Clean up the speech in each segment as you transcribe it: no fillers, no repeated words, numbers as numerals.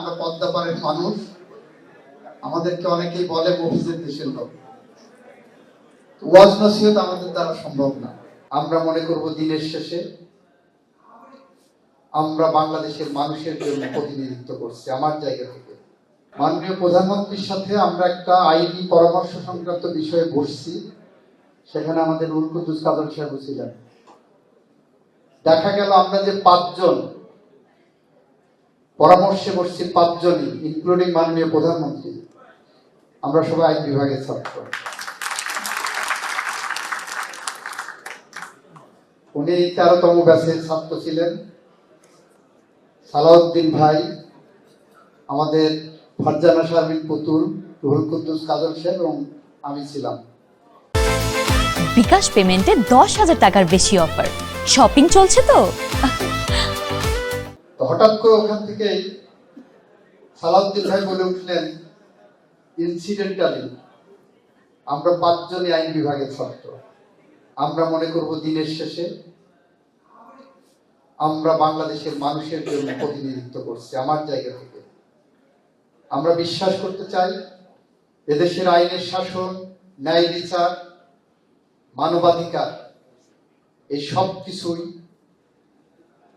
আমরা পদ্মাপাড়ের মানুষ, আমাদেরকে অনেকেই বলে মফিজের দেশের লোক। ওয়াজ নসিহত আমাদের দ্বারা সম্ভব না। আমরা মনে করব দিনের শেষে আমরা বাংলাদেশের মানুষের জন্য প্রতিনিধিত্ব করছি। আমার জায়গা থেকে মাননীয় প্রধানমন্ত্রীর সাথে আমরা একটা আইনি পরামর্শ সংক্রান্ত বিষয়ে বসছি। সেখানে আমাদের রুহুল কুদ্দুস কাদের সাহেব ছিলেন। দেখা গেল আমরা যে 5 জন পরামর্শে বসছি, 5 জনই ইনক্লুডিং মাননীয় প্রধানমন্ত্রী, আমরা সবাই আইন বিভাগের ছাত্র। উনি 13তম ব্যাচের ছাত্র ছিলেন। সালাউদ্দিন ভাই, আমাদের ফারজানা শারমিন পুতুল, রুহুল কুদ্দুস কাদের সাহেব এবং আমি ছিলাম। বিকাশ পেমেন্টে 10,000 টাকার বেশি অফার, শপিং চলছে তো। হঠাৎ করে ওখান থেকে সালাউদ্দিন ভাই বলে উঠলেন, ইনসিডেন্টালি আমরা 5 জনই আইন বিভাগের ছাত্র, আমরা মনে করব দিনের শেষে আমরা বাংলাদেশের মানুষের জন্য প্রতিনিধিত্ব করছি। আমার জায়গা থেকে আমরা বিশ্বাস করতে চাই এদেশের আইনের শাসন, ন্যায় বিচার, মানবাধিকার এই সব কিছুই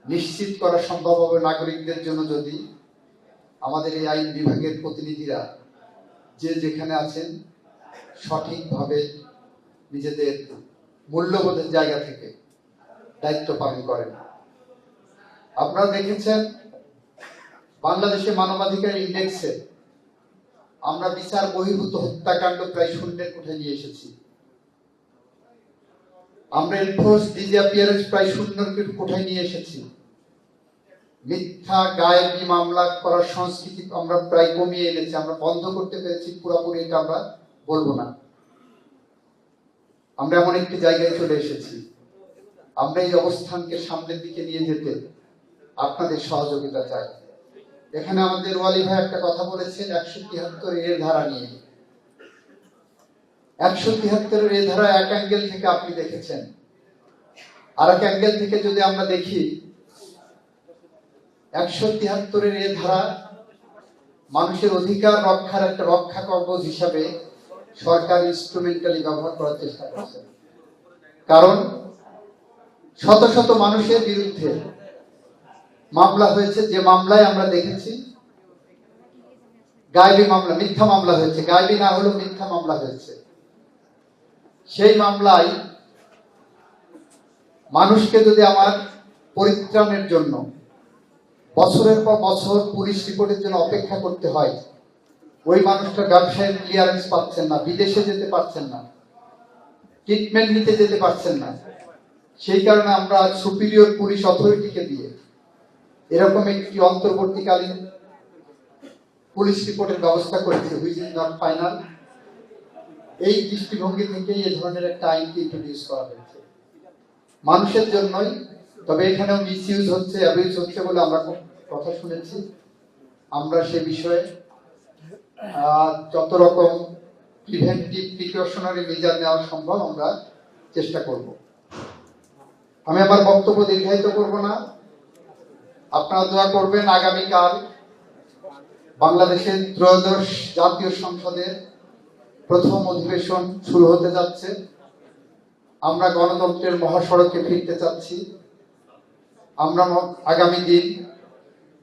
নিশ্চিত করা সম্ভব হবে নাগরিকদের জন্য যদি আমাদের এই আইন বিভাগের প্রতিনিধিরা যে যেখানে আছেন সঠিকভাবে নিজেদের মূল্যবোধের জায়গা থেকে দায়িত্ব পালন করেন। আপনারা দেখেছেন বাংলাদেশে মানবাধিকার ইন্ডেক্সে আমরা বিচার বহির্ভূত হত্যাকাণ্ড প্রায় 0-এর কোঠায় নিয়ে এসেছি। আমরা এনফোর্স ডিসঅ্যাপিয়ারেন্স প্রায় 0-এর কোঠায় নিয়ে এসেছি। মিথ্যা গায়েবী মামলা করার সংস্কৃতি আমরা প্রায় কমিয়ে এনেছি, আমরা বন্ধ করতে পেরেছি পুরোপুরি, এটা আমরা বলবো না। আমরা এমন একটি জায়গায় চলে এসেছি। আমরা এই অবস্থানকে সামনের দিকে নিয়ে যেতে আপনাদের সহযোগিতা চাই। এখানে আমাদের ওয়ালি ভাই একটা কথা বলেছেন 173 এর ধারা নিয়ে। 173 এর ধারা এক অ্যাঙ্গেল থেকে আপনি দেখেছেন, আর এক অ্যাঙ্গেল থেকে যদি আমরা দেখি 173 এর এ ধারা মানুষের অধিকার রক্ষার একটা রক্ষা কবচ হিসাবে সরকার ইনস্ট্রুমেন্টালি ব্যবহার করার চেষ্টা করছে। কারণ শত শত মানুষের বিরুদ্ধে মামলা হয়েছে, যে মামলায় আমরা দেখেছি গায়েবী মামলা, মিথ্যা মামলা হয়েছে, গায়েবী না হলেও মিথ্যা মামলা হয়েছে। সেই মামলায় মানুষকে যদি আমার পরিত্রাণের জন্য বছরের পর বছর পুলিশ রিপোর্টের জন্য অপেক্ষা করতে হয়, ওই মানুষটা ব্যবসায়ের ক্লিয়ারেন্স পাচ্ছেন না, বিদেশে যেতে পারছেন না, ট্রিটমেন্ট নিতে যেতে পারছেন না। সেই কারণে আমরা সুপিরিয়র পুলিশ অথরিটিকে দিয়ে এরকম একটি অন্তর্বর্তীকালীন পুলিশ রিপোর্টের ব্যবস্থা করেছে, হুইচ ইজ নট ফাইনাল। এই দৃষ্টিভঙ্গি থেকেই এই ধরনের একটা আইনকে ইন্ট্রোডিউস করা হয়েছে মানুষের জন্যই। তবে এখানেও মিসইউজ হচ্ছে, অ্যাবিউজ হচ্ছে বলে আমরা কথা শুনেছি। আমরা সে বিষয়ে যত রকম প্রিভেন্টিভ প্রিকশনারি মেজার নেওয়া সম্ভব আমরা চেষ্টা করব। আমি আমার বক্তব্য দীর্ঘায়িত করব না, আপনারা দোয়া করবেন। আগামীকাল বাংলাদেশের 13শ জাতীয় সংসদের প্রথম অধিবেশন শুরু হতে যাচ্ছে। আমরা গণতন্ত্রের মহাসড়কে ফিরতে চাচ্ছি। আমরা আগামী দিন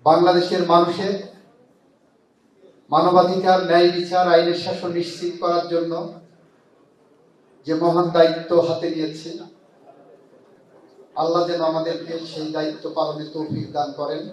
বাংলাদেশের মানুষের মানবাধিকার, ন্যায় বিচার, আইনের শাসন নিশ্চিত করার জন্য যে মহান দায়িত্ব হাতে নিয়েছি, আল্লাহ যেন আমাদেরকে সেই দায়িত্ব পালনে তৌফিক দান করেন।